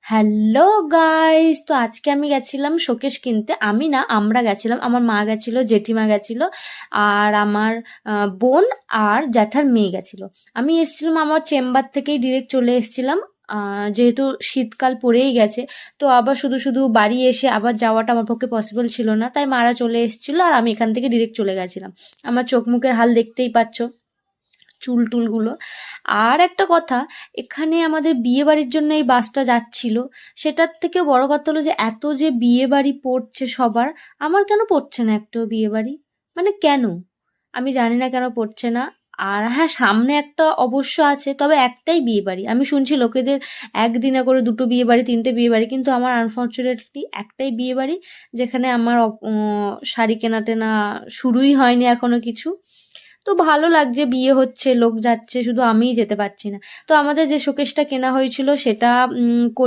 Hello guys, তো আজকে আমি গেছিলাম শোকেস কিনতে। আমি না, আমরা গেছিলাম। আমার মা গেছিল, জেঠিমা গেছিল, আর আমার বোন আর জ্যাঠার মেয়ে গেছিল। আমি এসেছিলাম আমার চেম্বার থেকেই ডিরেক্ট চলে এসেছিলাম। যেহেতু শীতকাল পড়েই গেছে, তো আবার শুধু শুধু বাড়ি এসে আবার যাওয়াটা আমার পক্ষে পসিবল ছিল না, তাই মারা চলে এসেছিল আর আমি এখান থেকে ডিরেক্ট চলে গেছিলাম। আমার চোখ মুখের হাল দেখতেই পাচ্ছ, চুল টুলগুলো। আর একটা কথা, এখানে আমাদের বিয়ে বাড়ির জন্য এই বাসটা যাচ্ছিল। সেটার থেকে বড় কথা হলো যে এত যে বিয়ে বাড়ি পড়ছে সবার, আমার কেন পড়ছে না একটাও বিয়ে বাড়ি? মানে কেন? আমি জানি না কেন পড়ছে না। আর হ্যাঁ, সামনে একটা অবশ্য আছে, তবে একটাই বিয়ে বাড়ি। আমি শুনছি লোকেদের একদিনে করে দুটো বিয়ে বাড়ি, তিনটে বিয়ে বাড়ি, কিন্তু আমার আনফর্চুনেটলি একটাই বিয়ে বাড়ি, যেখানে আমার শাড়ি কেনা টেনা শুরুই হয়নি এখনো কিছু। তো ভালো লাগছে, বিয়ে হচ্ছে, লোক যাচ্ছে, শুধু আমিই যেতে পারছি না। তো আমাদের যে শোকেসটা কেনা হয়েছিল সেটা